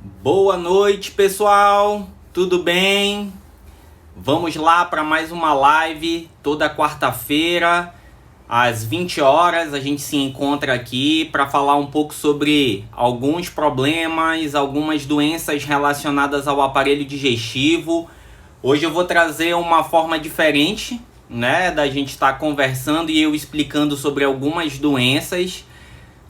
Boa noite, pessoal. Tudo bem? Vamos lá para mais uma live toda quarta-feira às 20 horas. A gente se encontra aqui para falar um pouco sobre alguns problemas, algumas doenças relacionadas ao aparelho digestivo. Hoje eu vou trazer uma forma diferente, né, da gente estar conversando e eu explicando sobre algumas doenças.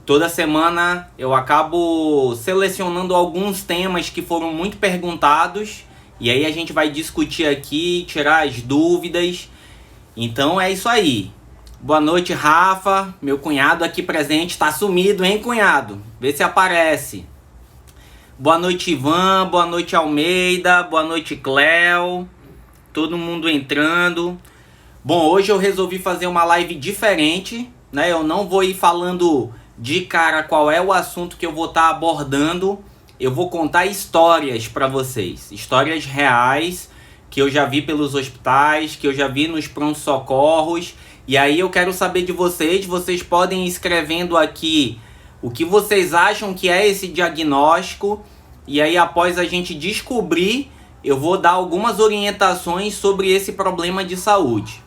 Toda semana eu acabo selecionando alguns temas que foram muito perguntados e aí a gente vai discutir aqui, tirar as dúvidas. Então é isso aí. Boa noite, Rafa, meu cunhado aqui presente. Tá sumido, hein, cunhado? Vê se aparece. Boa noite, Ivan. Boa noite, Almeida. Boa noite, Cléo. Todo mundo entrando. Bom, hoje eu resolvi fazer uma live diferente, né? Eu não vou ir falando de cara qual é o assunto que eu vou estar abordando. Eu vou contar histórias para vocês, histórias reais que eu já vi pelos hospitais, que eu já vi nos pronto-socorros. E aí eu quero saber de vocês. Vocês podem ir escrevendo aqui o que vocês acham que é esse diagnóstico. E aí após a gente descobrir, eu vou dar algumas orientações sobre esse problema de saúde.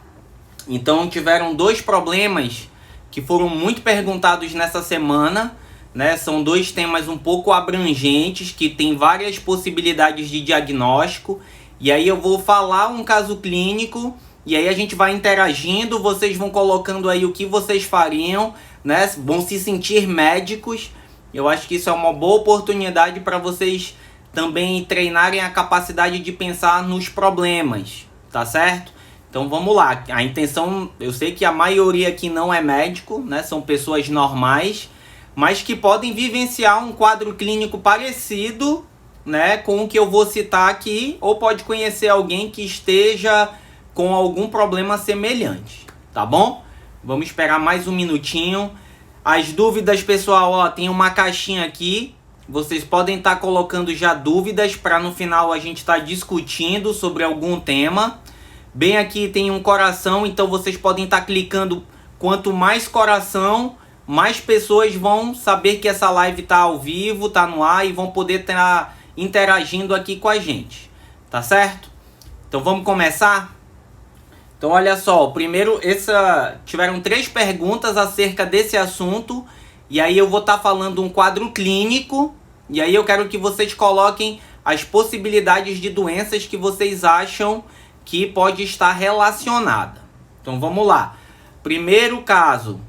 Então tiveram dois problemas que foram muito perguntados nessa semana, né? São dois temas um pouco abrangentes, que tem várias possibilidades de diagnóstico. E aí eu vou falar um caso clínico, e aí a gente vai interagindo, vocês vão colocando aí o que vocês fariam, né? Vão se sentir médicos. Eu acho que isso é uma boa oportunidade para vocês também treinarem a capacidade de pensar nos problemas, tá certo? Então vamos lá, a intenção, eu sei que a maioria aqui não é médico, né? São pessoas normais, mas que podem vivenciar um quadro clínico parecido, né, com o que eu vou citar aqui, ou pode conhecer alguém que esteja com algum problema semelhante, tá bom? Vamos esperar mais um minutinho. As dúvidas, pessoal, ó, tem uma caixinha aqui, vocês podem estar colocando já dúvidas para no final a gente estar discutindo sobre algum tema. Bem aqui tem um coração, então vocês podem estar clicando. Quanto mais coração, mais pessoas vão saber que essa live está ao vivo, está no ar e vão poder estar interagindo aqui com a gente. Tá certo? Então vamos começar? Então olha só, primeiro tiveram 3 perguntas acerca desse assunto. E aí eu vou estar falando um quadro clínico. E aí eu quero que vocês coloquem as possibilidades de doenças que vocês acham que pode estar relacionada. Então vamos lá. Primeiro caso,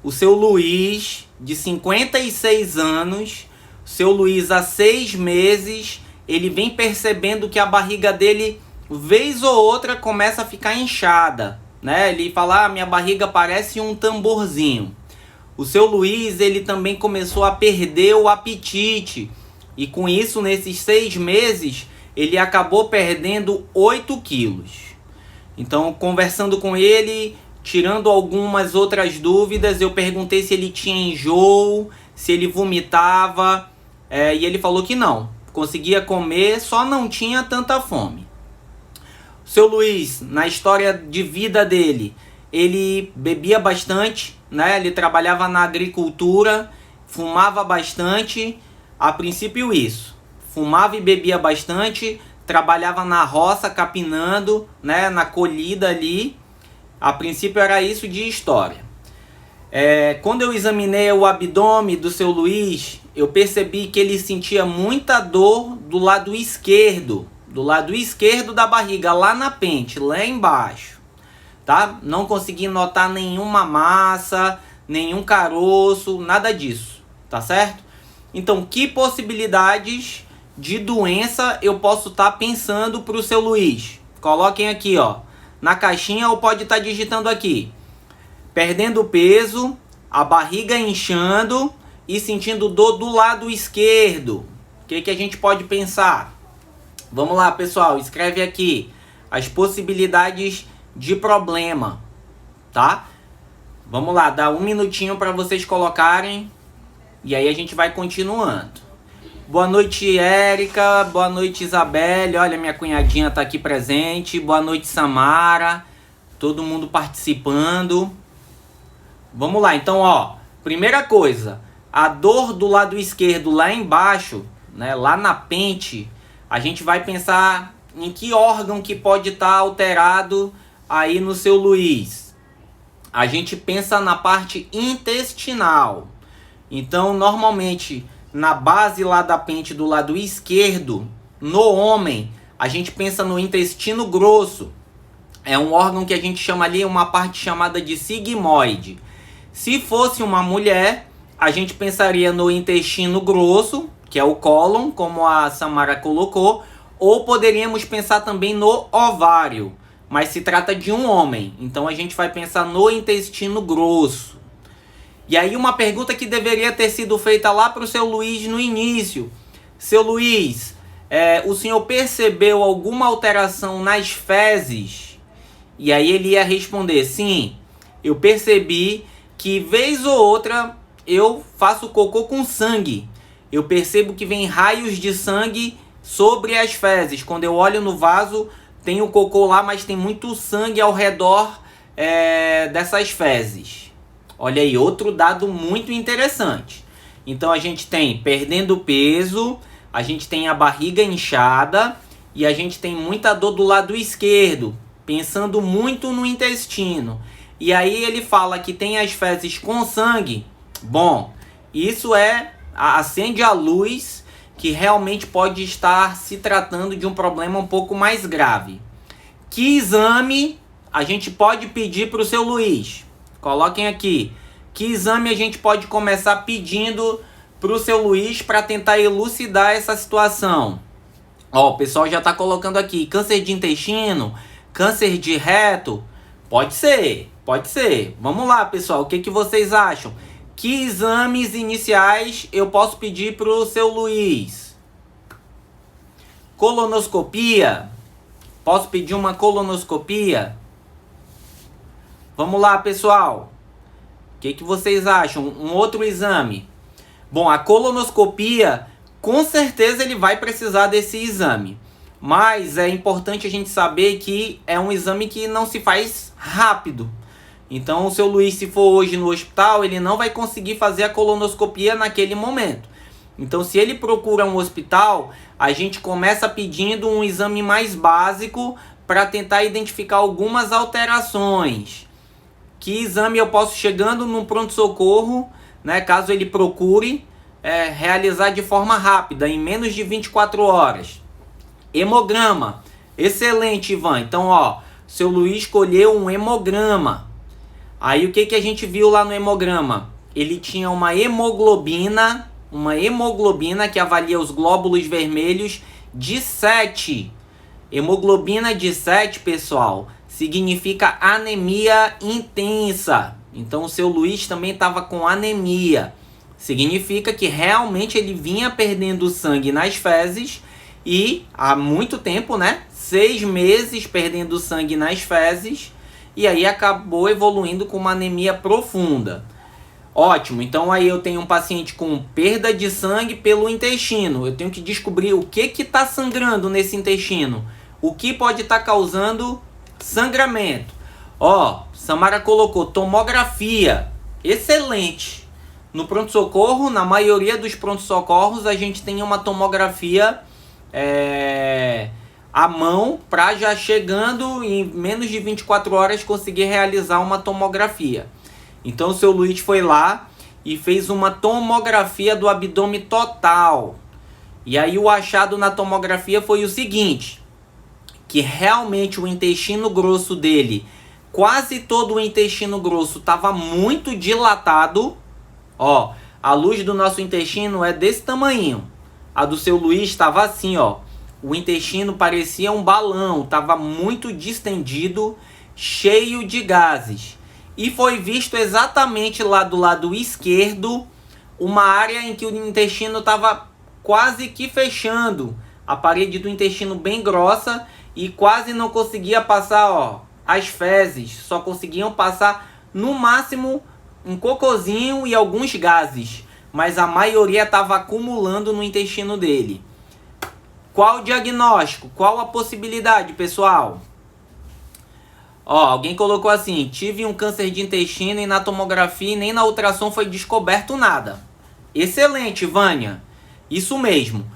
o seu Luiz, de 56 anos. O seu Luiz, há 6 meses, ele vem percebendo que a barriga dele, vez ou outra, começa a ficar inchada, né? Ele fala, minha barriga parece um tamborzinho. O seu Luiz, ele também começou a perder o apetite. E com isso, nesses 6 meses, ele acabou perdendo 8 quilos. Então, conversando com ele, tirando algumas outras dúvidas, eu perguntei se ele tinha enjoo, se ele vomitava, e ele falou que não. Conseguia comer, só não tinha tanta fome. O seu Luiz, na história de vida dele, ele bebia bastante, né? Ele trabalhava na agricultura, fumava bastante, a princípio isso. Fumava e bebia bastante, trabalhava na roça, capinando, né, na colhida ali. A princípio era isso de história. Quando eu examinei o abdômen do seu Luiz, eu percebi que ele sentia muita dor do lado esquerdo da barriga, lá na pente, lá embaixo. Tá? Não consegui notar nenhuma massa, nenhum caroço, nada disso. Tá certo? Então, que possibilidades de doença eu posso estar pensando para o seu Luiz? Coloquem aqui, ó, na caixinha, ou pode estar digitando aqui. Perdendo peso, a barriga inchando e sentindo dor do lado esquerdo. O que a gente pode pensar? Vamos lá, pessoal, escreve aqui as possibilidades de problema, tá? Vamos lá, dá um minutinho para vocês colocarem e aí a gente vai continuando. Boa noite, Érica. Boa noite, Isabelle. Olha, minha cunhadinha tá aqui presente. Boa noite, Samara. Todo mundo participando. Vamos lá, então, ó. Primeira coisa, a dor do lado esquerdo lá embaixo né, lá na pente, a gente vai pensar em que órgão que pode estar alterado aí no seu Luiz. A gente pensa na parte intestinal. Então, normalmente, na base lá da pente do lado esquerdo, no homem, a gente pensa no intestino grosso. É um órgão que a gente chama ali, uma parte chamada de sigmoide. Se fosse uma mulher, a gente pensaria no intestino grosso, que é o cólon, como a Samara colocou, ou poderíamos pensar também no ovário, mas se trata de um homem, então a gente vai pensar no intestino grosso. E aí uma pergunta que deveria ter sido feita lá para o seu Luiz no início. Seu Luiz, o senhor percebeu alguma alteração nas fezes? E aí ele ia responder, sim, eu percebi que vez ou outra eu faço cocô com sangue. Eu percebo que vem raios de sangue sobre as fezes. Quando eu olho no vaso, tem o cocô lá, mas tem muito sangue ao redor dessas fezes. Olha aí, outro dado muito interessante. Então a gente tem perdendo peso, a gente tem a barriga inchada e a gente tem muita dor do lado esquerdo, pensando muito no intestino. E aí ele fala que tem as fezes com sangue. Bom, isso acende a luz que realmente pode estar se tratando de um problema um pouco mais grave. Que exame a gente pode pedir para o seu Luiz? Coloquem aqui. Que exame a gente pode começar pedindo para o seu Luiz para tentar elucidar essa situação? Ó, o pessoal já está colocando aqui. Câncer de intestino? Câncer de reto? Pode ser, pode ser. Vamos lá, pessoal. O que vocês acham? Que exames iniciais eu posso pedir para o seu Luiz? Colonoscopia? Posso pedir uma colonoscopia? Vamos lá, pessoal. O que vocês acham? Um outro exame? Bom, a colonoscopia, com certeza ele vai precisar desse exame. Mas é importante a gente saber que é um exame que não se faz rápido. Então, o seu Luiz, se for hoje no hospital, ele não vai conseguir fazer a colonoscopia naquele momento. Então, se ele procura um hospital, a gente começa pedindo um exame mais básico para tentar identificar algumas alterações. Que exame eu posso, chegando no pronto-socorro, né, caso ele procure, realizar de forma rápida, em menos de 24 horas? Hemograma. Excelente, Ivan. Então, ó, seu Luiz escolheu um hemograma. Aí o que a gente viu lá no hemograma? Ele tinha uma hemoglobina que avalia os glóbulos vermelhos de 7. Hemoglobina de 7, pessoal, significa anemia intensa. Então o seu Luiz também estava com anemia. Significa que realmente ele vinha perdendo sangue nas fezes e há muito tempo, né? 6 meses perdendo sangue nas fezes. E aí acabou evoluindo com uma anemia profunda. Ótimo, então aí eu tenho um paciente com perda de sangue pelo intestino. Eu tenho que descobrir o que está sangrando nesse intestino. O que pode estar causando sangramento. Ó, Samara colocou tomografia. Excelente. No pronto-socorro, na maioria dos pronto-socorros, a gente tem uma tomografia à mão, para já chegando em menos de 24 horas conseguir realizar uma tomografia. Então o seu Luiz foi lá e fez uma tomografia do abdômen total. E aí o achado na tomografia foi o seguinte, que realmente o intestino grosso dele, quase todo o intestino grosso estava muito dilatado. Ó, a luz do nosso intestino é desse tamanho. A do seu Luiz estava assim, ó. O intestino parecia um balão, estava muito distendido, cheio de gases. E foi visto exatamente lá do lado esquerdo, uma área em que o intestino estava quase que fechando. A parede do intestino bem grossa e quase não conseguia passar, ó, as fezes. Só conseguiam passar no máximo um cocôzinho e alguns gases. Mas a maioria estava acumulando no intestino dele. Qual o diagnóstico? Qual a possibilidade, pessoal? Ó, alguém colocou assim, tive um câncer de intestino e na tomografia nem na ultrassom foi descoberto nada. Excelente, Vânia. Isso mesmo.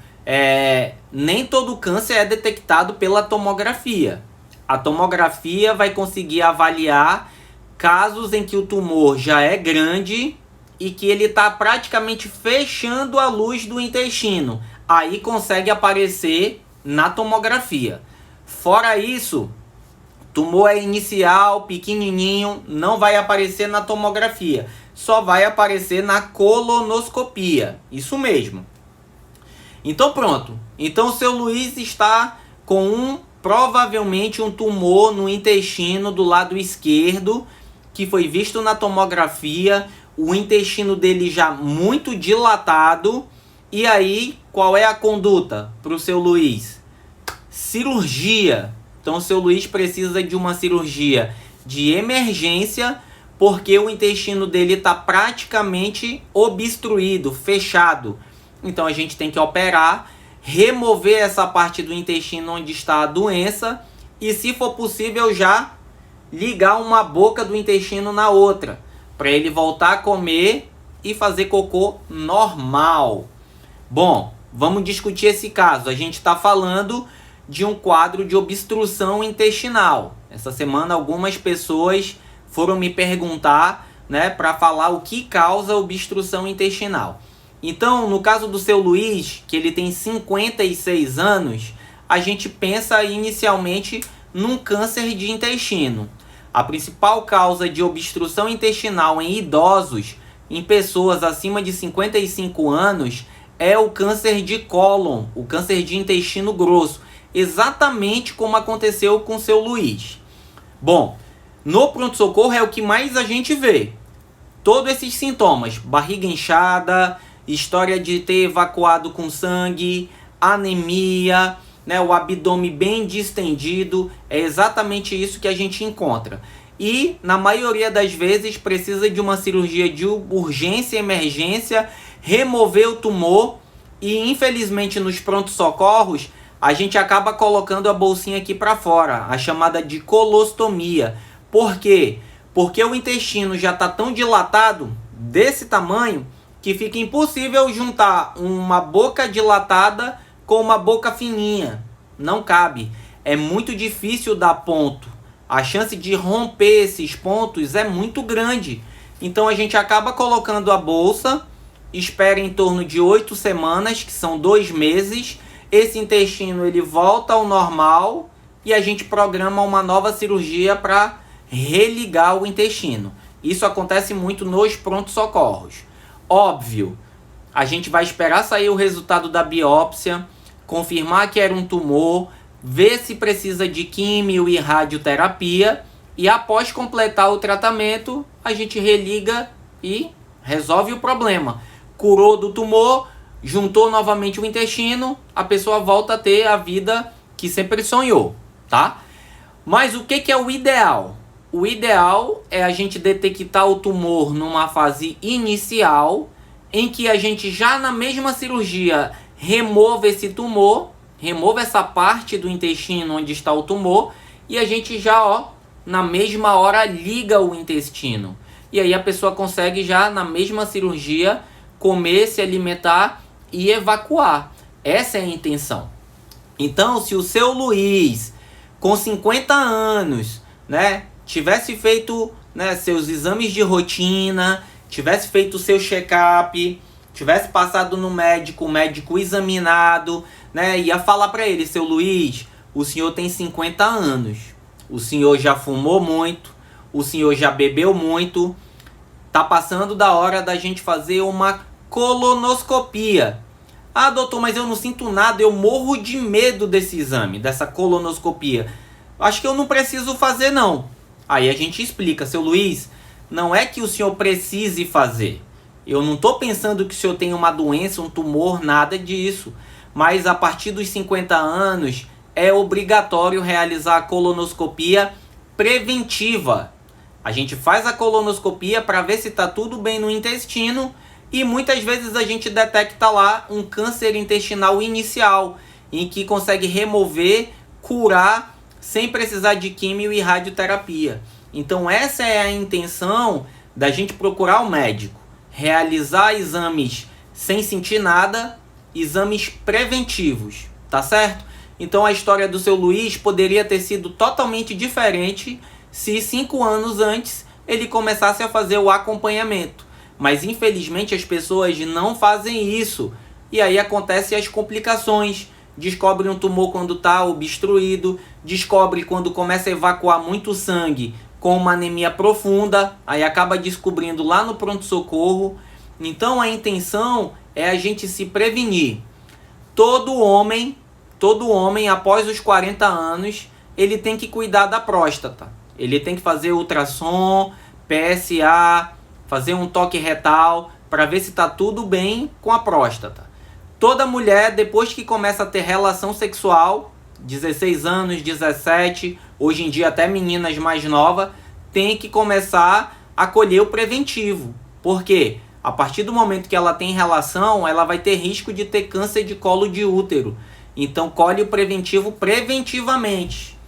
nem todo câncer é detectado pela tomografia. A tomografia vai conseguir avaliar casos em que o tumor já é grande e que ele está praticamente fechando a luz do intestino. Aí consegue aparecer na tomografia. Fora isso, tumor é inicial, pequenininho, não vai aparecer na tomografia. Só vai aparecer na colonoscopia. Isso mesmo. Então pronto. Então o seu Luiz está com provavelmente um tumor no intestino do lado esquerdo, que foi visto na tomografia, o intestino dele já muito dilatado. E aí, qual é a conduta para o seu Luiz? Cirurgia. Então o seu Luiz precisa de uma cirurgia de emergência, porque o intestino dele está praticamente obstruído, fechado. Então a gente tem que operar, remover essa parte do intestino onde está a doença e, se for possível, já ligar uma boca do intestino na outra, para ele voltar a comer e fazer cocô normal. Bom, vamos discutir esse caso. A gente está falando de um quadro de obstrução intestinal. Essa semana algumas pessoas foram me perguntar, né, para falar o que causa obstrução intestinal. Então, no caso do seu Luiz, que ele tem 56 anos, a gente pensa inicialmente num câncer de intestino. A principal causa de obstrução intestinal em idosos, em pessoas acima de 55 anos, é o câncer de cólon, o câncer de intestino grosso, exatamente como aconteceu com o seu Luiz. Bom, no pronto-socorro é o que mais a gente vê. Todos esses sintomas, barriga inchada, história de ter evacuado com sangue, anemia, né, o abdômen bem distendido, é exatamente isso que a gente encontra. E, na maioria das vezes, precisa de uma cirurgia de urgência e emergência, remover o tumor e, infelizmente, nos pronto-socorros, a gente acaba colocando a bolsinha aqui para fora, a chamada de colostomia. Por quê? Porque o intestino já está tão dilatado, desse tamanho, que fica impossível juntar uma boca dilatada com uma boca fininha. Não cabe. É muito difícil dar ponto. A chance de romper esses pontos é muito grande. Então a gente acaba colocando a bolsa, espera em torno de 8 semanas, que são 2 meses. Esse intestino ele volta ao normal e a gente programa uma nova cirurgia para religar o intestino. Isso acontece muito nos pronto-socorros. Óbvio, a gente vai esperar sair o resultado da biópsia, confirmar que era um tumor, ver se precisa de químio e radioterapia e, após completar o tratamento, a gente religa e resolve o problema. Curou do tumor, juntou novamente o intestino, a pessoa volta a ter a vida que sempre sonhou, tá? Mas o que é o ideal? O ideal é a gente detectar o tumor numa fase inicial, em que a gente já na mesma cirurgia remova esse tumor, remova essa parte do intestino onde está o tumor, e a gente já, na mesma hora liga o intestino. E aí a pessoa consegue já na mesma cirurgia comer, se alimentar e evacuar. Essa é a intenção. Então, se o seu Luiz, com 50 anos, né, tivesse feito, né, seus exames de rotina, tivesse feito o seu check-up, tivesse passado no médico, o médico examinado, né, ia falar para ele: seu Luiz, o senhor tem 50 anos, o senhor já fumou muito, o senhor já bebeu muito, tá passando da hora da gente fazer uma colonoscopia. Ah, doutor, mas eu não sinto nada, eu morro de medo desse exame, dessa colonoscopia. Acho que eu não preciso fazer não. Aí a gente explica: seu Luiz, não é que o senhor precise fazer. Eu não estou pensando que o senhor tem uma doença, um tumor, nada disso. Mas a partir dos 50 anos é obrigatório realizar a colonoscopia preventiva. A gente faz a colonoscopia para ver se está tudo bem no intestino e muitas vezes a gente detecta lá um câncer intestinal inicial, em que consegue remover, curar, sem precisar de químio e radioterapia. Então essa é a intenção da gente procurar o médico, realizar exames sem sentir nada exames preventivos, tá certo? Então a história do seu Luiz poderia ter sido totalmente diferente se 5 anos antes ele começasse a fazer o acompanhamento. Mas infelizmente as pessoas não fazem isso. E aí acontecem as complicações. Descobre um tumor quando está obstruído, descobre quando começa a evacuar muito sangue com uma anemia profunda, aí acaba descobrindo lá no pronto-socorro. Então a intenção é a gente se prevenir. Todo homem após os 40 anos, ele tem que cuidar da próstata. Ele tem que fazer ultrassom, PSA, fazer um toque retal para ver se está tudo bem com a próstata. Toda mulher, depois que começa a ter relação sexual, 16 anos, 17, hoje em dia até meninas mais novas, tem que começar a colher o preventivo. Por quê? A partir do momento que ela tem relação, ela vai ter risco de ter câncer de colo de útero. Então colhe o preventivo preventivamente.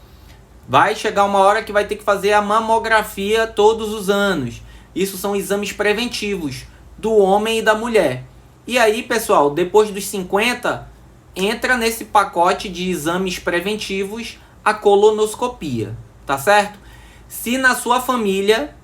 Vai chegar uma hora que vai ter que fazer a mamografia todos os anos. Isso são exames preventivos do homem e da mulher. E aí, pessoal, depois dos 50, entra nesse pacote de exames preventivos a colonoscopia, tá certo? Se na sua família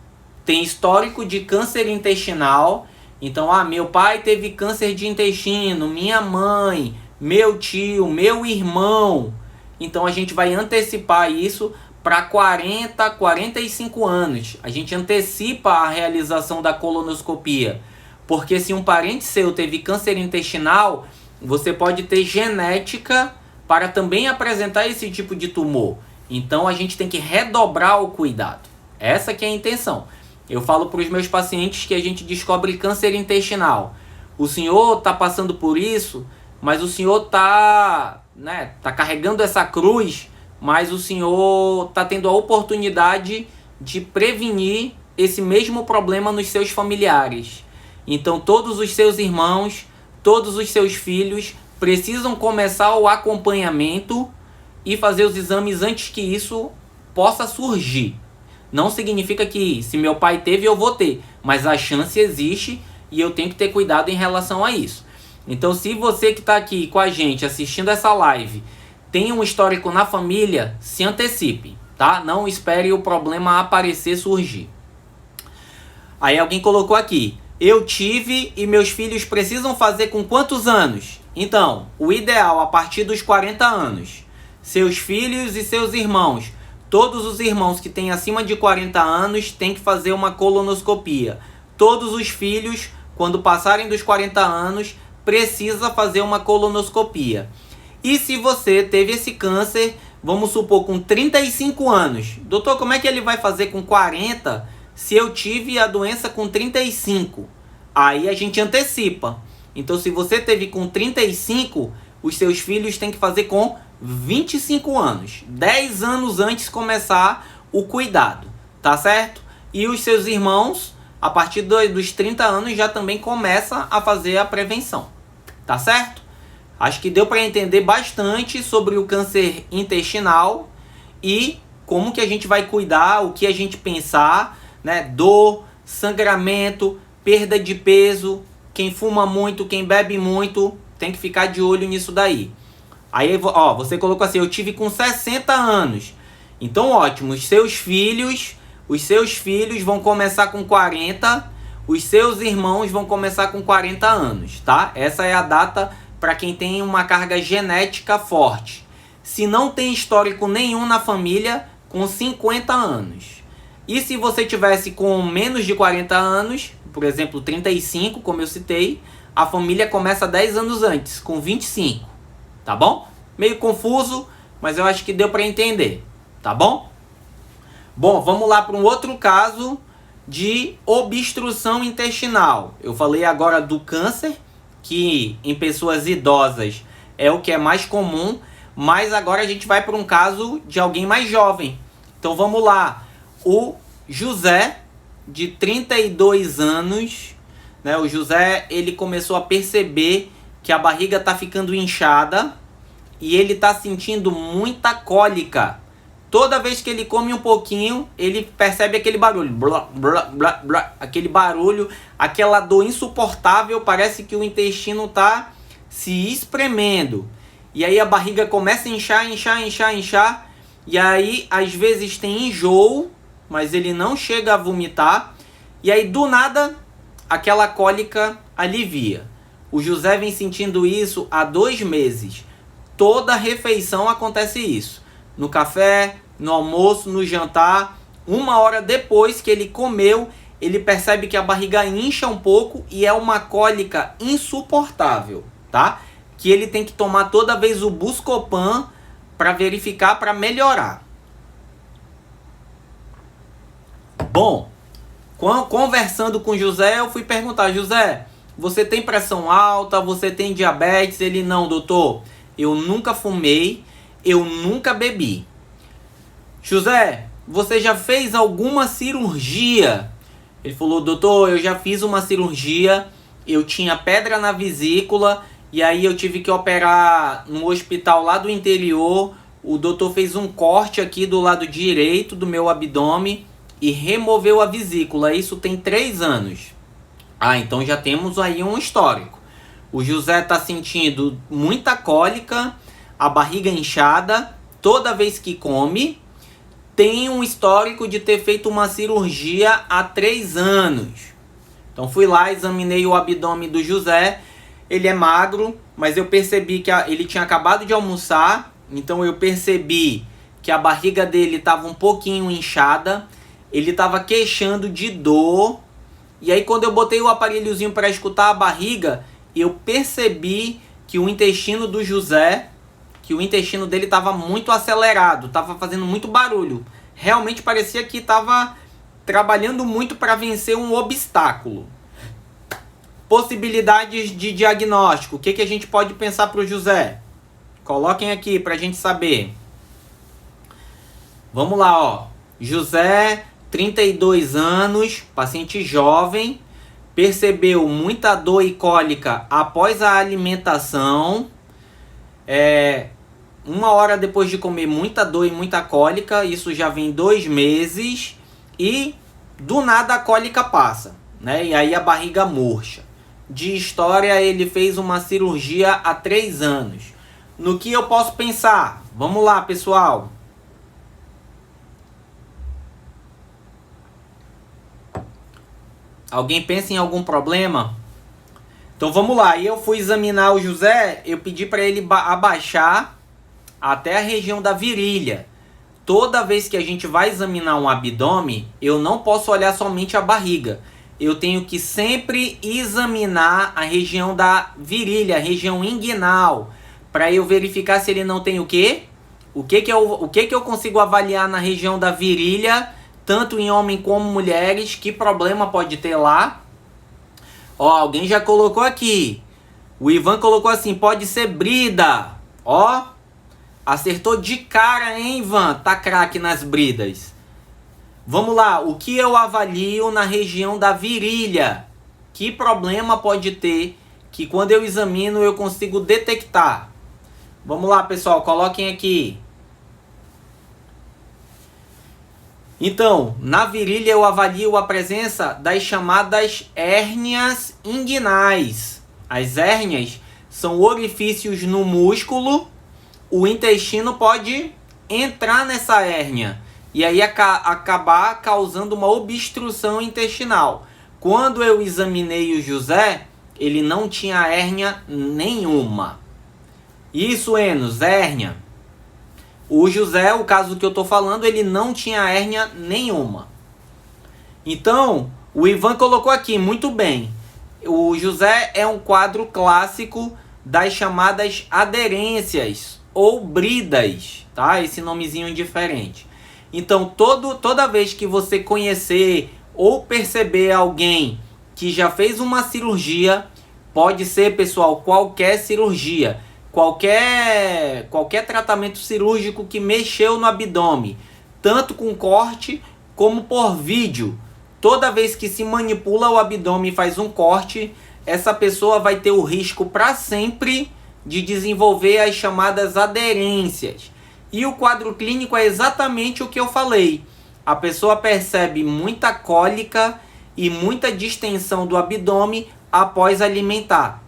tem histórico de câncer intestinal, então, meu pai teve câncer de intestino, minha mãe, meu tio, meu irmão, então a gente vai antecipar isso para 40, 45 anos. A gente antecipa a realização da colonoscopia. Porque se um parente seu teve câncer intestinal, você pode ter genética para também apresentar esse tipo de tumor. Então a gente tem que redobrar o cuidado. Essa que é a intenção. Eu falo para os meus pacientes que a gente descobre câncer intestinal. O senhor está passando por isso, mas o senhor está carregando essa cruz, mas o senhor está tendo a oportunidade de prevenir esse mesmo problema nos seus familiares. Então todos os seus irmãos, todos os seus filhos precisam começar o acompanhamento e fazer os exames antes que isso possa surgir. Não significa que se meu pai teve eu vou ter, mas a chance existe e eu tenho que ter cuidado em relação a isso. Então se você que está aqui com a gente assistindo essa live tem um histórico na família, se antecipe, tá? Não espere o problema aparecer, surgir. Aí alguém colocou aqui: eu tive e meus filhos precisam fazer com quantos anos? Então, o ideal a partir dos 40 anos. Seus filhos e seus irmãos, todos os irmãos que têm acima de 40 anos têm que fazer uma colonoscopia. Todos os filhos, quando passarem dos 40 anos, precisa fazer uma colonoscopia. E se você teve esse câncer, vamos supor, com 35 anos. Doutor, como é que ele vai fazer com 40 se eu tive a doença com 35? Aí a gente antecipa. Então, se você teve com 35, os seus filhos têm que fazer com 25 anos. 10 anos antes de começar o cuidado, tá certo? E os seus irmãos, a partir dos 30 anos, já também começa a fazer a prevenção, tá certo? Acho que deu para entender bastante sobre o câncer intestinal e como que a gente vai cuidar, o que a gente pensar, né? Dor, sangramento, perda de peso, quem fuma muito, quem bebe muito, tem que ficar de olho nisso daí. Aí, você colocou assim: eu tive com 60 anos. Então, ótimo, os seus filhos vão começar com 40, os seus irmãos vão começar com 40 anos, tá? Essa é a data para quem tem uma carga genética forte. Se não tem histórico nenhum na família, com 50 anos. E se você tivesse com menos de 40 anos, por exemplo, 35, como eu citei, a família começa 10 anos antes, com 25, tá bom? Meio confuso, mas eu acho que deu para entender, tá bom? Bom, vamos lá para um outro caso de obstrução intestinal. Eu falei agora do câncer, que em pessoas idosas é o que é mais comum, mas agora a gente vai para um caso de alguém mais jovem. Então vamos lá. O José, de 32 anos, né? O José, ele começou a perceber que a barriga está ficando inchada e ele está sentindo muita cólica. Toda vez que ele come um pouquinho, ele percebe aquele barulho, blá, blá, blá, blá, aquele barulho, aquela dor insuportável, parece que o intestino está se espremendo. E aí a barriga começa a inchar. E aí às vezes tem enjoo, mas ele não chega a vomitar. E aí do nada aquela cólica alivia. O José vem sentindo isso há 2 meses. Toda refeição acontece isso. No café, no almoço, no jantar. 1 hora depois que ele comeu, ele percebe que a barriga incha um pouco e é uma cólica insuportável, tá? Que ele tem que tomar toda vez o Buscopan para verificar, para melhorar. Bom, conversando com o José, eu fui perguntar: José, você tem pressão alta? Você tem diabetes? Ele: não, doutor, eu nunca fumei, eu nunca bebi. José, você já fez alguma cirurgia? Ele falou: doutor, eu já fiz uma cirurgia, eu tinha pedra na vesícula, e aí eu tive que operar no hospital lá do interior. O doutor fez um corte aqui do lado direito do meu abdômen e removeu a vesícula. Isso tem 3 anos. Ah, então já temos aí um histórico. O José está sentindo muita cólica, a barriga inchada, toda vez que come. Tem um histórico de ter feito uma cirurgia há 3 anos. Então fui lá, examinei o abdômen do José. Ele é magro, mas eu percebi que ele tinha acabado de almoçar. Então eu percebi que a barriga dele estava um pouquinho inchada. Ele estava queixando de dor. E aí quando eu botei o aparelhozinho para escutar a barriga, eu percebi que o intestino do José, que o intestino dele estava muito acelerado, estava fazendo muito barulho. Realmente parecia que estava trabalhando muito para vencer um obstáculo. Possibilidades de diagnóstico. O que a gente pode pensar para o José? Coloquem aqui para a gente saber. Vamos lá, ó. José, 32 anos, paciente jovem, percebeu muita dor e cólica após a alimentação. 1 hora depois de comer, muita dor e muita cólica. Isso já vem 2 meses. E do nada a cólica passa, né? E aí a barriga murcha. De história, ele fez uma cirurgia há 3 anos. No que eu posso pensar? Vamos lá, pessoal. Alguém pensa em algum problema? Então vamos lá. E eu fui examinar o José. Eu pedi para ele abaixar até a região da virilha. Toda vez que a gente vai examinar um abdômen, eu não posso olhar somente a barriga. Eu tenho que sempre examinar a região da virilha, a região inguinal, para eu verificar se ele não tem o quê? O que eu consigo avaliar na região da virilha, tanto em homem como mulheres, que problema pode ter lá? Ó, alguém já colocou aqui. O Ivan colocou assim: pode ser brida. Ó, acertou de cara, hein, Ivan? Tá craque nas bridas. Vamos lá, o que eu avalio na região da virilha? Que problema pode ter que quando eu examino eu consigo detectar? Vamos lá, pessoal, coloquem aqui. Então, na virilha eu avalio a presença das chamadas hérnias inguinais. As hérnias são orifícios no músculo. O intestino pode entrar nessa hérnia e aí acabar causando uma obstrução intestinal. Quando eu examinei o José, ele não tinha hérnia nenhuma. Isso, Enos, hérnia. O José, o caso que eu estou falando, ele não tinha hérnia nenhuma. Então, o Ivan colocou aqui, muito bem. O José é um quadro clássico das chamadas aderências ou bridas, tá? Esse nomezinho diferente. Então, toda vez que você conhecer ou perceber alguém que já fez uma cirurgia, pode ser, pessoal, qualquer cirurgia, qualquer tratamento cirúrgico que mexeu no abdômen, tanto com corte como por vídeo. Toda vez que se manipula o abdômen e faz um corte, essa pessoa vai ter o risco para sempre de desenvolver as chamadas aderências. E o quadro clínico é exatamente o que eu falei. A pessoa percebe muita cólica e muita distensão do abdômen após alimentar.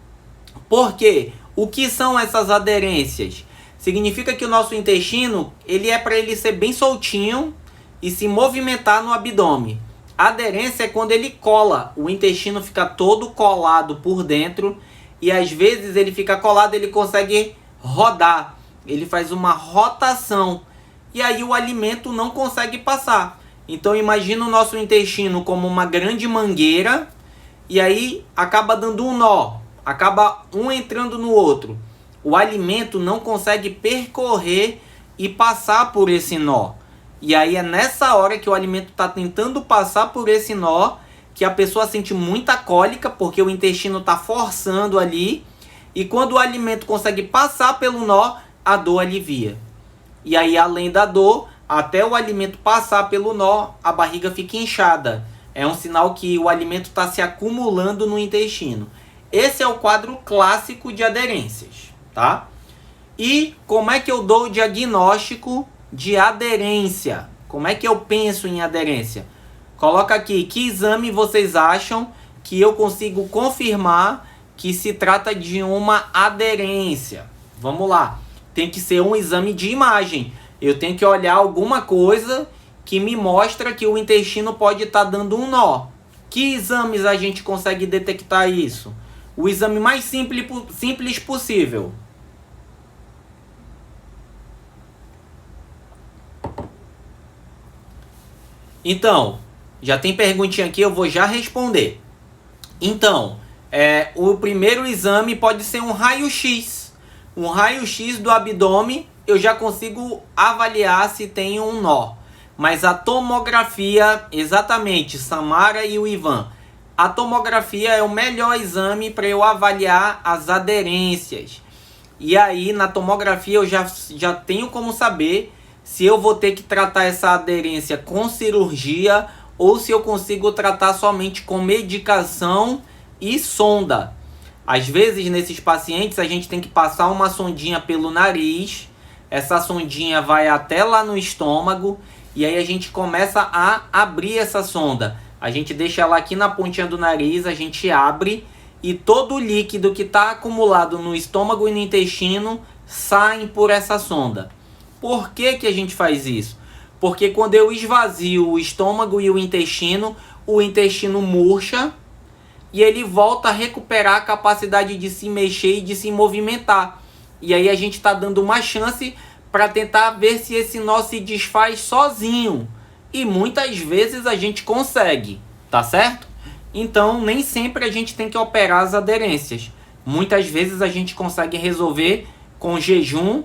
Por quê? O que são essas aderências? Significa que o nosso intestino, ele é para ele ser bem soltinho e se movimentar no abdômen. A aderência é quando ele cola, o intestino fica todo colado por dentro e às vezes ele fica colado, ele consegue rodar, ele faz uma rotação e aí o alimento não consegue passar. Então imagina o nosso intestino como uma grande mangueira e aí acaba dando um nó, acaba um entrando no outro. O alimento não consegue percorrer e passar por esse nó. E aí é nessa hora que o alimento está tentando passar por esse nó que a pessoa sente muita cólica, porque o intestino está forçando ali. E quando o alimento consegue passar pelo nó, a dor alivia. E aí, além da dor, até o alimento passar pelo nó, a barriga fica inchada. É um sinal que o alimento está se acumulando no intestino. Esse é o quadro clássico de aderências, tá? E como é que eu dou o diagnóstico de aderência? Como é que eu penso em aderência? Coloca aqui, que exame vocês acham que eu consigo confirmar que se trata de uma aderência? Vamos lá. Tem que ser um exame de imagem. Eu tenho que olhar alguma coisa que me mostra que o intestino pode estar dando um nó. Que exames a gente consegue detectar isso? O exame mais simples possível. Então, já tem perguntinha aqui, eu vou já responder. Então, o primeiro exame pode ser um raio-x. Um raio-x do abdômen, eu já consigo avaliar se tem um nó. Mas a tomografia, exatamente, Samara e o Ivan, a tomografia é o melhor exame para eu avaliar as aderências. E aí, na tomografia, eu já tenho como saber se eu vou ter que tratar essa aderência com cirurgia ou se eu consigo tratar somente com medicação e sonda. Às vezes, nesses pacientes, a gente tem que passar uma sondinha pelo nariz. Essa sondinha vai até lá no estômago e aí a gente começa a abrir essa sonda. A gente deixa ela aqui na pontinha do nariz, a gente abre e todo o líquido que está acumulado no estômago e no intestino sai por essa sonda. Por que que a gente faz isso? Porque quando eu esvazio o estômago e o intestino murcha e ele volta a recuperar a capacidade de se mexer e de se movimentar. E aí a gente está dando uma chance para tentar ver se esse nó se desfaz sozinho. E muitas vezes a gente consegue, tá certo? Então nem sempre a gente tem que operar as aderências. Muitas vezes a gente consegue resolver com jejum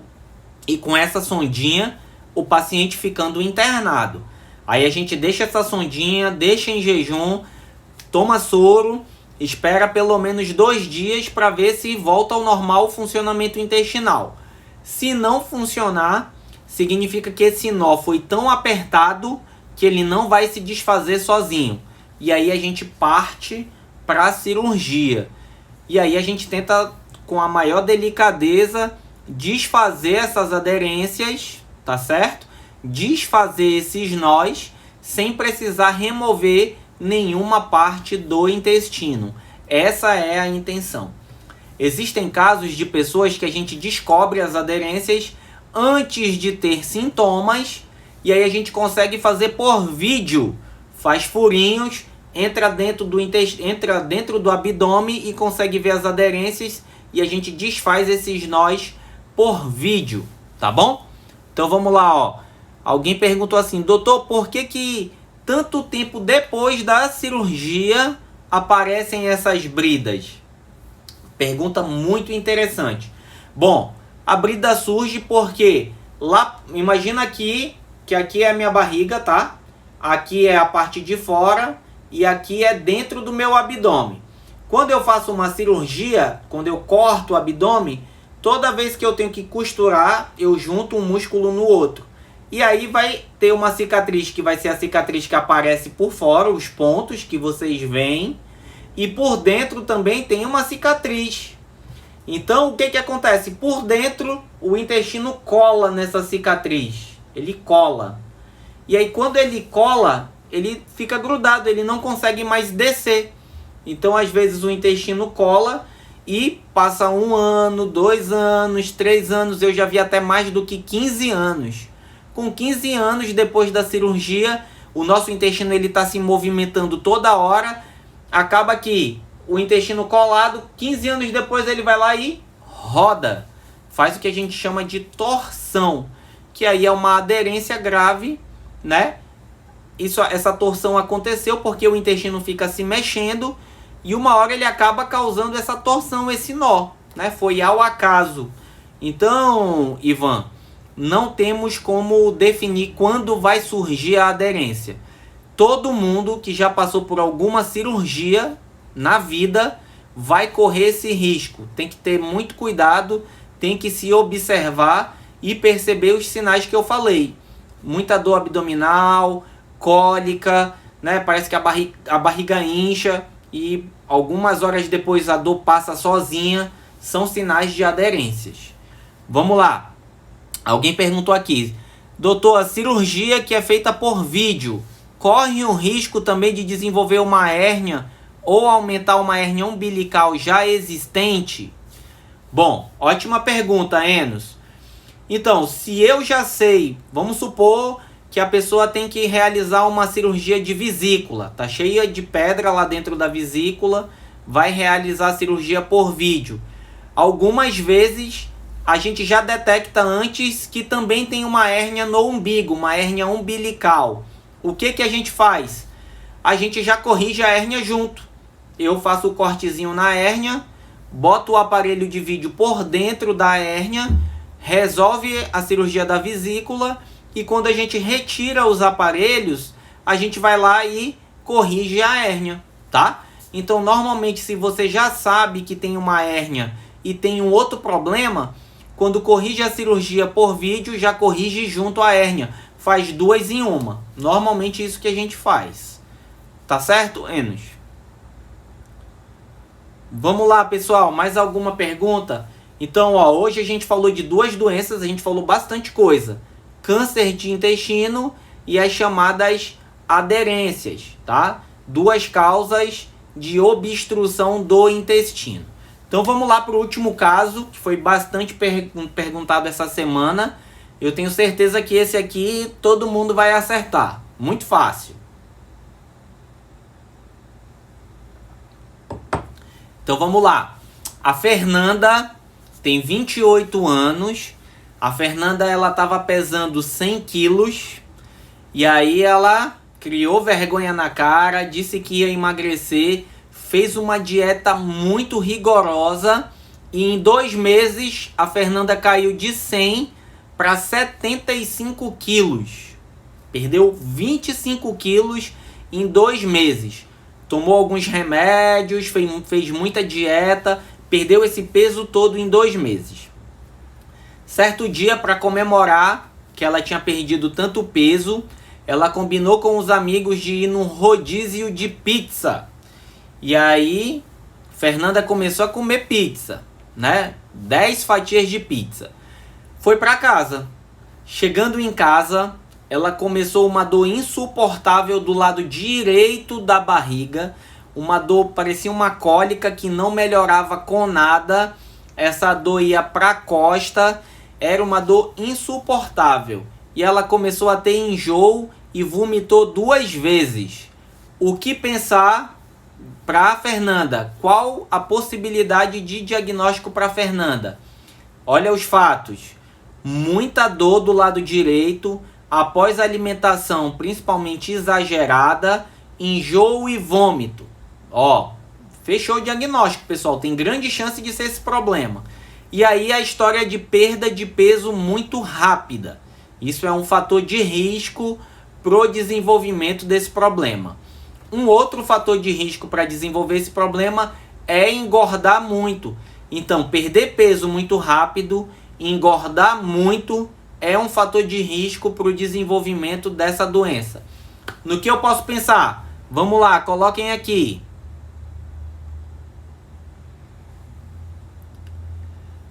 e com essa sondinha, o paciente ficando internado. Aí a gente deixa essa sondinha, deixa em jejum, toma soro, espera pelo menos 2 dias para ver se volta ao normal o funcionamento intestinal. Se não funcionar, significa que esse nó foi tão apertado que ele não vai se desfazer sozinho. E aí a gente parte para a cirurgia. E aí a gente tenta, com a maior delicadeza, desfazer essas aderências, tá certo? Desfazer esses nós sem precisar remover nenhuma parte do intestino. Essa é a intenção. Existem casos de pessoas que a gente descobre as aderências antes de ter sintomas e aí a gente consegue fazer por vídeo. Faz furinhos, entra dentro do abdômen e consegue ver as aderências e a gente desfaz esses nós por vídeo, tá bom? Então vamos lá, ó. Alguém perguntou assim: doutor, por que tanto tempo depois da cirurgia aparecem essas bridas? Pergunta muito interessante. Bom, a brida surge porque lá, imagina aqui que aqui é a minha barriga, tá? Aqui é a parte de fora e aqui é dentro do meu abdômen. Quando eu faço uma cirurgia, quando eu corto o abdômen, toda vez que eu tenho que costurar, eu junto um músculo no outro. E aí vai ter uma cicatriz que vai ser a cicatriz que aparece por fora, os pontos que vocês veem. E por dentro também tem uma cicatriz. Então o que que acontece? Por dentro o intestino cola nessa cicatriz. Ele cola. E aí quando ele cola, ele fica grudado, ele não consegue mais descer. Então às vezes o intestino cola e passa 1 ano, 2 anos, 3 anos, eu já vi até mais do que 15 anos. Com 15 anos depois da cirurgia, o nosso intestino ele está se movimentando toda hora, acaba que o intestino colado, 15 anos depois ele vai lá e roda, faz o que a gente chama de torção, que aí é uma aderência grave, né? Essa torção aconteceu porque o intestino fica se mexendo e uma hora ele acaba causando essa torção, esse nó, né? Foi ao acaso. Então, Ivan, não temos como definir quando vai surgir a aderência. Todo mundo que já passou por alguma cirurgia na vida vai correr esse risco. Tem que ter muito cuidado, tem que se observar e perceber os sinais que eu falei. Muita dor abdominal, cólica, né? Parece que a barriga incha e algumas horas depois a dor passa sozinha. São sinais de aderências. Vamos lá. Alguém perguntou aqui: doutor, a cirurgia que é feita por vídeo corre o risco também de desenvolver uma hérnia ou aumentar uma hérnia umbilical já existente? Bom, ótima pergunta, Enos. Então, se eu já sei, vamos supor que a pessoa tem que realizar uma cirurgia de vesícula, tá cheia de pedra lá dentro da vesícula, vai realizar a cirurgia por vídeo. Algumas vezes a gente já detecta antes que também tem uma hérnia no umbigo, uma hérnia umbilical. O que a gente faz? A gente já corrige a hérnia junto. Eu faço o cortezinho na hérnia, boto o aparelho de vídeo por dentro da hérnia, resolve a cirurgia da vesícula e quando a gente retira os aparelhos, a gente vai lá e corrige a hérnia, tá? Então, normalmente, se você já sabe que tem uma hérnia e tem um outro problema, quando corrige a cirurgia por vídeo, já corrige junto à hérnia. Faz 2 em 1. Normalmente isso que a gente faz. Tá certo, Enos? Vamos lá, pessoal. Mais alguma pergunta? Então, ó, hoje a gente falou de 2 doenças, a gente falou bastante coisa. Câncer de intestino e as chamadas aderências, tá? 2 causas de obstrução do intestino. Então vamos lá para o último caso, que foi bastante perguntado essa semana. Eu tenho certeza que esse aqui todo mundo vai acertar. Muito fácil. Então vamos lá. A Fernanda tem 28 anos. A Fernanda ela estava pesando 100 quilos. E aí ela criou vergonha na cara, disse que ia emagrecer. Fez uma dieta muito rigorosa e em 2 meses a Fernanda caiu de 100 para 75 quilos. Perdeu 25 quilos em 2 meses. Tomou alguns remédios, fez muita dieta, perdeu esse peso todo em 2 meses. Certo dia, para comemorar que ela tinha perdido tanto peso, ela combinou com os amigos de ir num rodízio de pizza. E aí, Fernanda começou a comer pizza, né? 10 fatias de pizza. Foi para casa. Chegando em casa, ela começou uma dor insuportável do lado direito da barriga. Uma dor, parecia uma cólica que não melhorava com nada. Essa dor ia para a costa. Era uma dor insuportável. E ela começou a ter enjoo e vomitou 2 vezes. O que pensar para Fernanda? Qual a possibilidade de diagnóstico para Fernanda? Olha os fatos. Muita dor do lado direito, após alimentação principalmente exagerada, enjoo e vômito. Ó, fechou o diagnóstico, pessoal. Tem grande chance de ser esse problema. E aí a história de perda de peso muito rápida. Isso é um fator de risco para o desenvolvimento desse problema. Um outro fator de risco para desenvolver esse problema é engordar muito. Então, perder peso muito rápido, engordar muito, é um fator de risco para o desenvolvimento dessa doença. No que eu posso pensar? Vamos lá, coloquem aqui.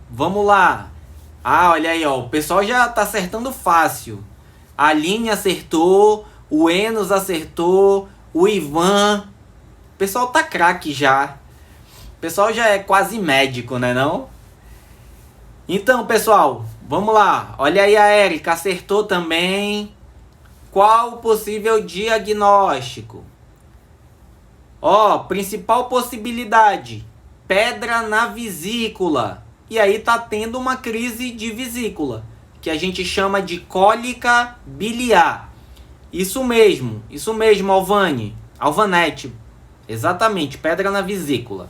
Vamos lá. Ah, olha aí, ó, o pessoal já está acertando fácil. A Aline acertou, o Enos acertou, o Ivan. O pessoal tá craque já. pessoal já é quase médico, né não? Então, pessoal, vamos lá. Olha aí a Érica, acertou também. Qual o possível diagnóstico? Ó, principal possibilidade, pedra na vesícula. E aí tá tendo uma crise de vesícula, que a gente chama de cólica biliar. Isso mesmo, Alvanete. Exatamente, pedra na vesícula.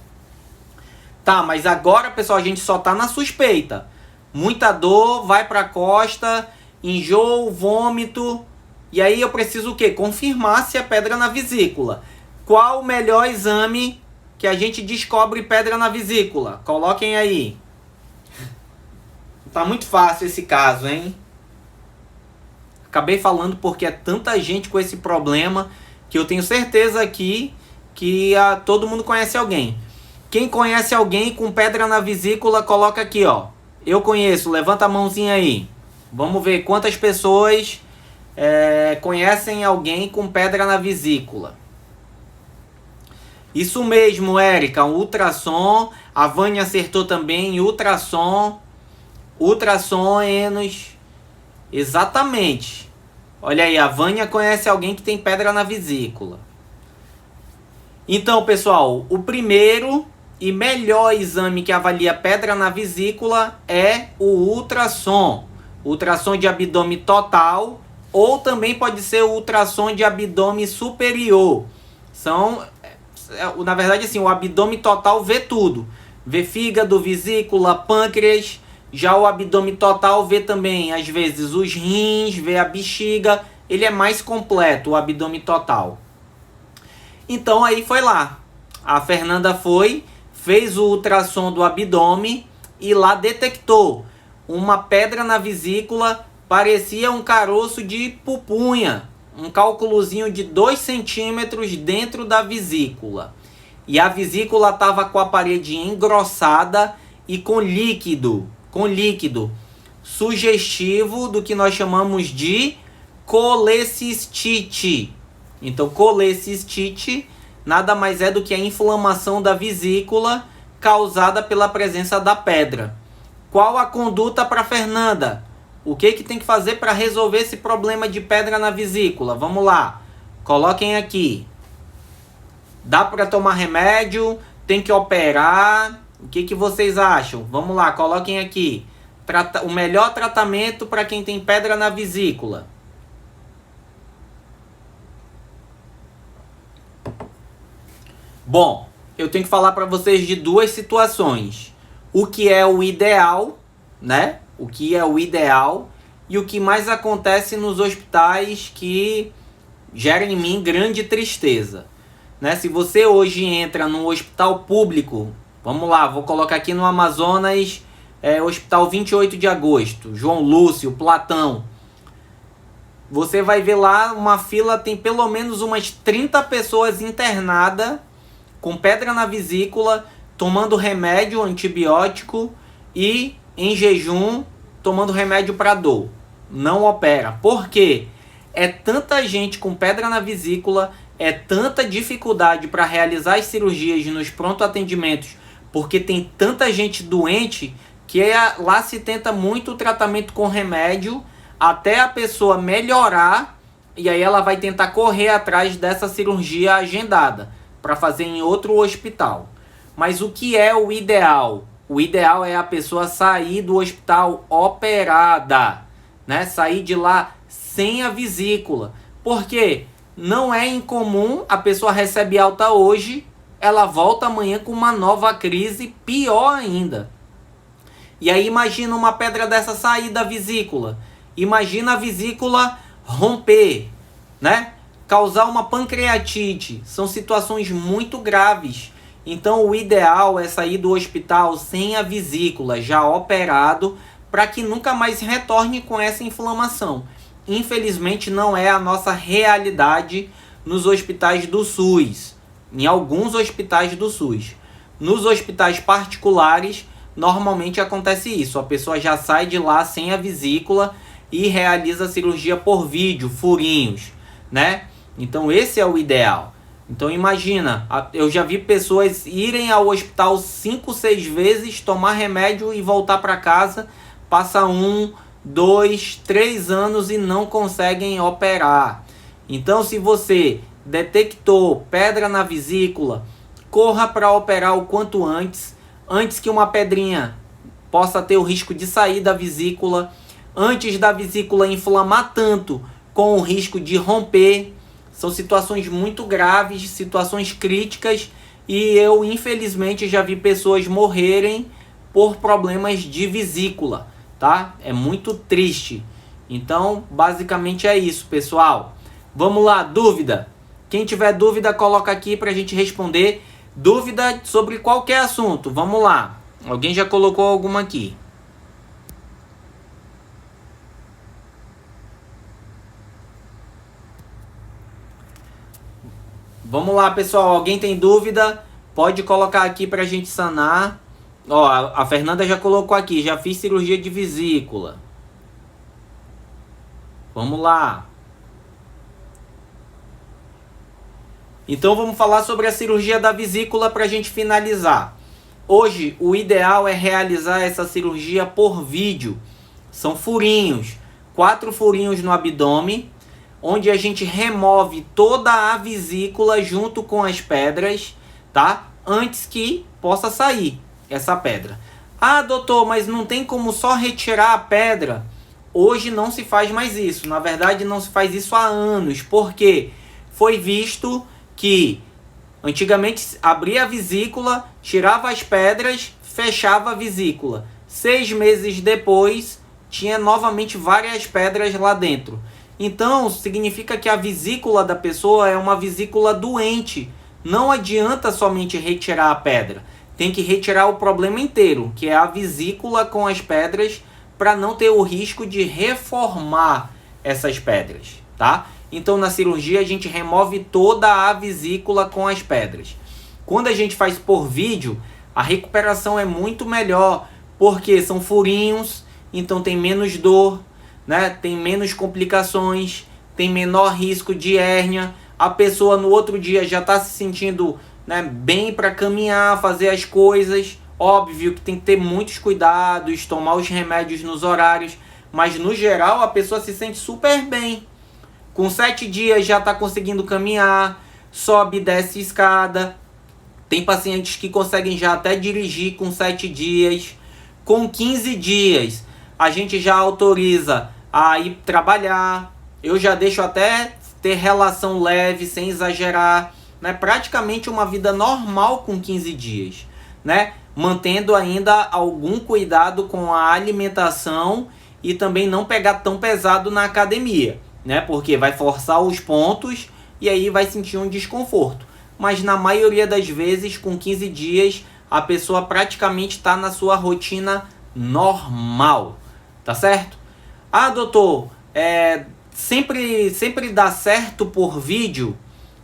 Tá, mas agora, pessoal, a gente só tá na suspeita. Muita dor, vai pra costa, enjoo, vômito. E aí eu preciso o quê? Confirmar se é pedra na vesícula. Qual o melhor exame que a gente descobre pedra na vesícula? Coloquem aí. Tá muito fácil esse caso, hein? Acabei falando porque é tanta gente com esse problema que eu tenho certeza aqui que todo mundo conhece alguém. Quem conhece alguém com pedra na vesícula, coloca aqui, ó. Eu conheço, levanta a mãozinha aí. Vamos ver quantas pessoas conhecem alguém com pedra na vesícula. Isso mesmo, Érica, um ultrassom. A Vânia acertou também, ultrassom. Ultrassom, Enos. Exatamente. Olha aí, a Vânia conhece alguém que tem pedra na vesícula. Então, pessoal, o primeiro e melhor exame que avalia pedra na vesícula é o ultrassom. Ultrassom de abdômen total ou também pode ser o ultrassom de abdômen superior. Na verdade, assim, o abdômen total vê tudo. Vê fígado, vesícula, pâncreas. Já o abdômen total vê também, às vezes, os rins, vê a bexiga. Ele é mais completo, o abdômen total. Então, aí foi lá. A Fernanda fez o ultrassom do abdômen e lá detectou uma pedra na vesícula, parecia um caroço de pupunha. Um cálculozinho de 2 centímetros dentro da vesícula. E a vesícula estava com a parede engrossada e com líquido sugestivo do que nós chamamos de colecistite. Então, colecistite nada mais é do que a inflamação da vesícula causada pela presença da pedra. Qual a conduta para Fernanda? O que tem que fazer para resolver esse problema de pedra na vesícula? Vamos lá. Coloquem aqui. Dá para tomar remédio? Tem que operar? O que vocês acham? Vamos lá, coloquem aqui. O melhor tratamento para quem tem pedra na vesícula. Bom, eu tenho que falar para vocês de duas situações. O que é o ideal, né? O que é o ideal e o que mais acontece nos hospitais que gera em mim grande tristeza. Né? Se você hoje entra num hospital público, vamos lá, vou colocar aqui no Amazonas, Hospital 28 de Agosto, João Lúcio, Platão. Você vai ver lá uma fila, tem pelo menos umas 30 pessoas internadas com pedra na vesícula, tomando remédio antibiótico e em jejum tomando remédio para dor. Não opera. Por quê? É tanta gente com pedra na vesícula, é tanta dificuldade para realizar as cirurgias nos pronto atendimentos, porque tem tanta gente doente que lá se tenta muito o tratamento com remédio até a pessoa melhorar e aí ela vai tentar correr atrás dessa cirurgia agendada para fazer em outro hospital. Mas o que é o ideal? O ideal é a pessoa sair do hospital operada, né? Sair de lá sem a vesícula. Porque não é incomum, a pessoa recebe alta hoje, ela volta amanhã com uma nova crise, pior ainda. E aí imagina uma pedra dessa sair da vesícula. Imagina a vesícula romper, né? Causar uma pancreatite. São situações muito graves. Então o ideal é sair do hospital sem a vesícula, já operado, para que nunca mais retorne com essa inflamação. Infelizmente não é a nossa realidade nos hospitais do SUS, em alguns hospitais do SUS. Nos hospitais particulares, normalmente acontece isso, a pessoa já sai de lá sem a vesícula e realiza a cirurgia por vídeo, furinhos, né? Então esse é o ideal. Então imagina, eu já vi pessoas irem ao hospital 5, 6 vezes, tomar remédio e voltar para casa, passa 1, 2, 3 anos e não conseguem operar. Então se você detectou pedra na vesícula, corra para operar o quanto antes que uma pedrinha possa ter o risco de sair da vesícula, antes da vesícula inflamar tanto com o risco de romper. São situações muito graves, situações críticas, e eu infelizmente já vi pessoas morrerem por problemas de vesícula, tá? É muito triste. Então, basicamente é isso, pessoal. Vamos lá, dúvida? Quem tiver dúvida, coloca aqui pra gente responder. Dúvida sobre qualquer assunto, vamos lá. Alguém já colocou alguma aqui? Vamos lá, pessoal. Alguém tem dúvida? Pode colocar aqui pra gente sanar. Ó, a Fernanda já colocou aqui. Já fiz cirurgia de vesícula. Vamos lá. Então vamos falar sobre a cirurgia da vesícula pra gente finalizar. Hoje, o ideal é realizar essa cirurgia por vídeo. São furinhos. 4 furinhos no abdômen, onde a gente remove toda a vesícula junto com as pedras, tá? Antes que possa sair essa pedra. Ah, doutor, mas não tem como só retirar a pedra? Hoje não se faz mais isso. Na verdade, não se faz isso há anos. Porque foi visto que antigamente abria a vesícula, tirava as pedras, fechava a vesícula. 6 meses depois, tinha novamente várias pedras lá dentro. Então, significa que a vesícula da pessoa é uma vesícula doente. Não adianta somente retirar a pedra. Tem que retirar o problema inteiro, que é a vesícula com as pedras, para não ter o risco de reformar essas pedras, tá? Então, na cirurgia, a gente remove toda a vesícula com as pedras. Quando a gente faz por vídeo, a recuperação é muito melhor, porque são furinhos, então tem menos dor, né? Tem menos complicações, tem menor risco de hérnia. A pessoa no outro dia já está se sentindo, né, bem para caminhar, fazer as coisas. Óbvio que tem que ter muitos cuidados, tomar os remédios nos horários, mas no geral a pessoa se sente super bem. Com 7 dias já está conseguindo caminhar, sobe e desce escada. Tem pacientes que conseguem já até dirigir com 7 dias. Com 15 dias a gente já autoriza a ir trabalhar. Eu já deixo até ter relação leve, sem exagerar, né? Praticamente uma vida normal com 15 dias, né? Mantendo ainda algum cuidado com a alimentação e também não pegar tão pesado na academia, né? Porque vai forçar os pontos e aí vai sentir um desconforto. Mas na maioria das vezes, com 15 dias, a pessoa praticamente está na sua rotina normal, tá certo? Ah, doutor, sempre dá certo por vídeo?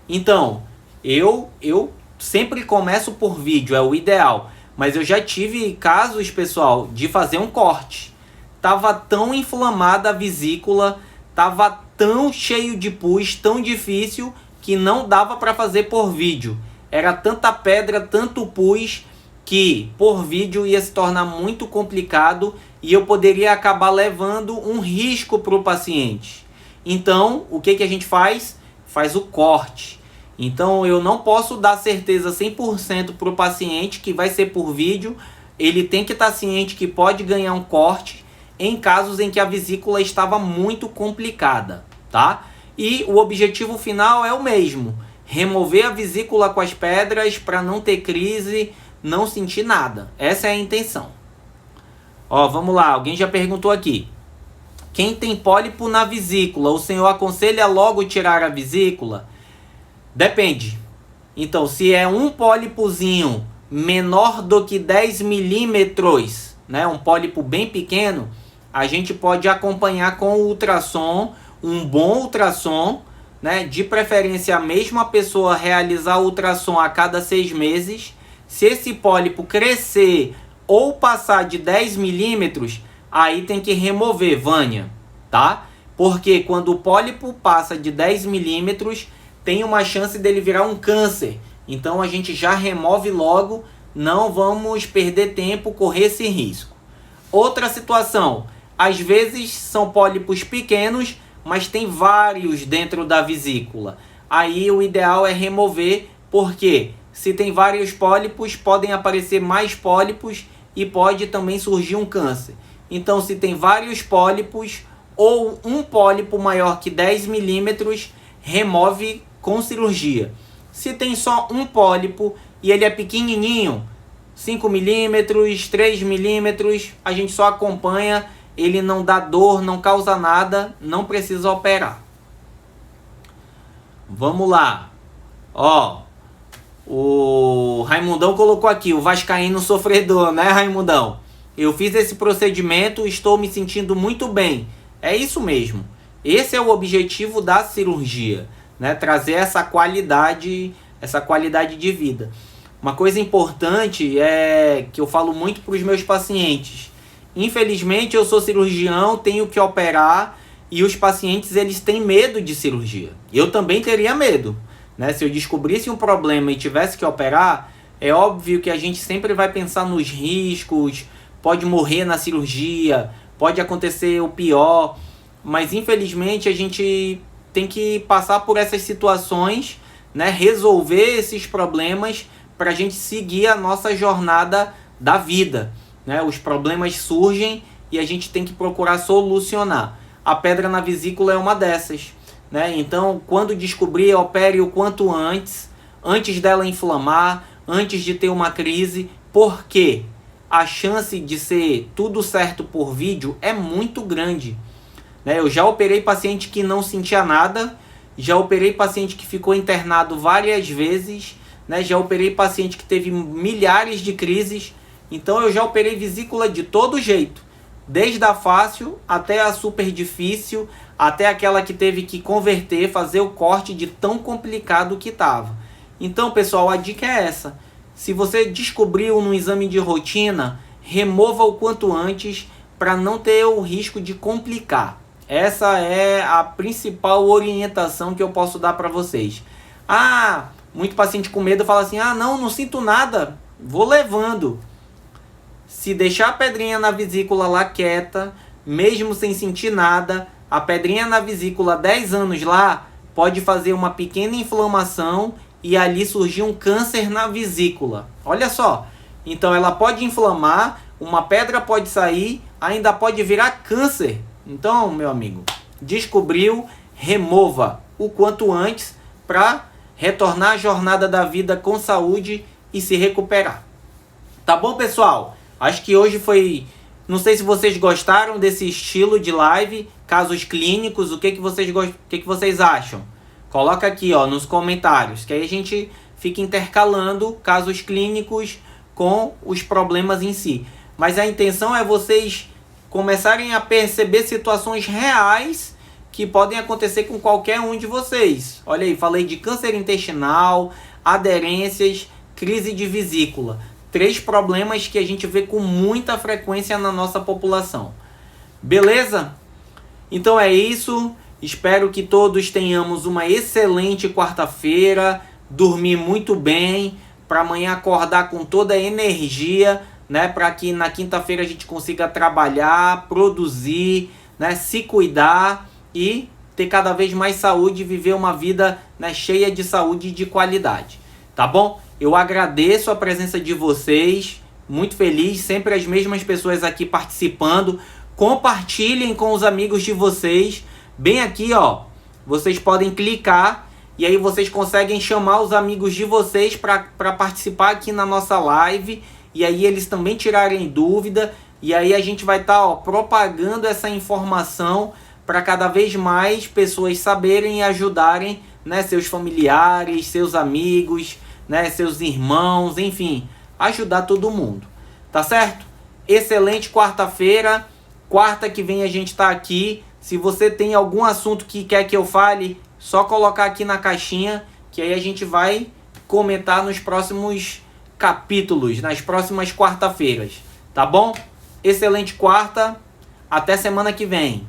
Então, eu sempre começo por vídeo, é o ideal. Mas eu já tive casos, pessoal, de fazer um corte. Tava tão inflamada a vesícula, tava tão cheio de pus, tão difícil, que não dava para fazer por vídeo. Era tanta pedra, tanto pus, que por vídeo ia se tornar muito complicado e eu poderia acabar levando um risco para o paciente. Então, o que a gente faz? Faz o corte. Então, eu não posso dar certeza 100% para o paciente que vai ser por vídeo. Ele tem que estar ciente que pode ganhar um corte em casos em que a vesícula estava muito complicada, tá? E o objetivo final é o mesmo: remover a vesícula com as pedras para não ter crise, não sentir nada. Essa é a intenção. Ó, vamos lá, alguém já perguntou aqui. Quem tem pólipo na vesícula, o senhor aconselha logo tirar a vesícula? Depende. Então, se é um pólipozinho menor do que 10 milímetros, né, um pólipo bem pequeno, a gente pode acompanhar com o ultrassom, um bom ultrassom, né, de preferência mesmo a pessoa realizar o ultrassom a cada 6 meses. Se esse pólipo crescer ou passar de 10 milímetros, aí tem que remover, Vânia, tá? Porque quando o pólipo passa de 10 milímetros, tem uma chance dele virar um câncer. Então a gente já remove logo, não vamos perder tempo, correr esse risco. Outra situação, às vezes são pólipos pequenos, mas tem vários dentro da vesícula. Aí o ideal é remover, porque se tem vários pólipos, podem aparecer mais pólipos e pode também surgir um câncer. Então, se tem vários pólipos ou um pólipo maior que 10 milímetros, remove com cirurgia. Se tem só um pólipo e ele é pequenininho, 5 milímetros, 3 milímetros, a gente só acompanha, ele não dá dor, não causa nada, não precisa operar. Vamos lá. Ó, o Raimundão colocou aqui, o vascaíno sofredor, né, Raimundão? Eu fiz esse procedimento, estou me sentindo muito bem. É isso mesmo. Esse é o objetivo da cirurgia, né? Trazer essa qualidade de vida. Uma coisa importante é que eu falo muito para os meus pacientes. Infelizmente, eu sou cirurgião, tenho que operar e os pacientes eles têm medo de cirurgia. Eu também teria medo, né? Se eu descobrisse um problema e tivesse que operar, é óbvio que a gente sempre vai pensar nos riscos, pode morrer na cirurgia, pode acontecer o pior, mas infelizmente a gente tem que passar por essas situações, né? Resolver esses problemas para a gente seguir a nossa jornada da vida, né? Os problemas surgem e a gente tem que procurar solucionar. A pedra na vesícula é uma dessas, né? Então, quando descobrir, opere o quanto antes dela inflamar, antes de ter uma crise, porque a chance de ser tudo certo por vídeo é muito grande, né? Eu já operei paciente que não sentia nada, já operei paciente que ficou internado várias vezes, né? Já operei paciente que teve milhares de crises. Então eu já operei vesícula de todo jeito, desde a fácil até a super difícil, até aquela que teve que converter, fazer o corte de tão complicado que estava. Então, pessoal, a dica é essa. Se você descobriu no exame de rotina, remova o quanto antes para não ter o risco de complicar. Essa é a principal orientação que eu posso dar para vocês. Muito paciente com medo fala assim, não sinto nada, vou levando. Se deixar a pedrinha na vesícula lá quieta, mesmo sem sentir nada, a pedrinha na vesícula 10 anos lá, pode fazer uma pequena inflamação e ali surgir um câncer na vesícula. Olha só, então ela pode inflamar, uma pedra pode sair, ainda pode virar câncer. Então, meu amigo, descobriu, remova o quanto antes para retornar à jornada da vida com saúde e se recuperar. Tá bom, pessoal? Acho que hoje foi... Não sei se vocês gostaram desse estilo de live, casos clínicos, o que vocês acham? Coloca aqui, ó, nos comentários, que aí a gente fica intercalando casos clínicos com os problemas em si. Mas a intenção é vocês começarem a perceber situações reais que podem acontecer com qualquer um de vocês. Olha aí, falei de câncer intestinal, aderências, crise de vesícula. 3 problemas que a gente vê com muita frequência na nossa população. Beleza? Então é isso. Espero que todos tenhamos uma excelente quarta-feira. Dormir muito bem. Para amanhã acordar com toda a energia, né? Para que na quinta-feira a gente consiga trabalhar, produzir, né? Se cuidar e ter cada vez mais saúde e viver uma vida, né, cheia de saúde e de qualidade. Tá bom? Eu agradeço a presença de vocês, muito feliz, sempre as mesmas pessoas aqui participando. Compartilhem com os amigos de vocês. Bem aqui, ó, vocês podem clicar e aí vocês conseguem chamar os amigos de vocês para participar aqui na nossa live. E aí eles também tirarem dúvida. E aí a gente vai estar propagando essa informação para cada vez mais pessoas saberem e ajudarem, né, seus familiares, seus amigos, né, seus irmãos, enfim, ajudar todo mundo, tá certo? Excelente quarta-feira, quarta que vem a gente tá aqui. Se você tem algum assunto que quer que eu fale, só colocar aqui na caixinha, que aí a gente vai comentar nos próximos capítulos, nas próximas quarta-feiras, tá bom? Excelente quarta, até semana que vem.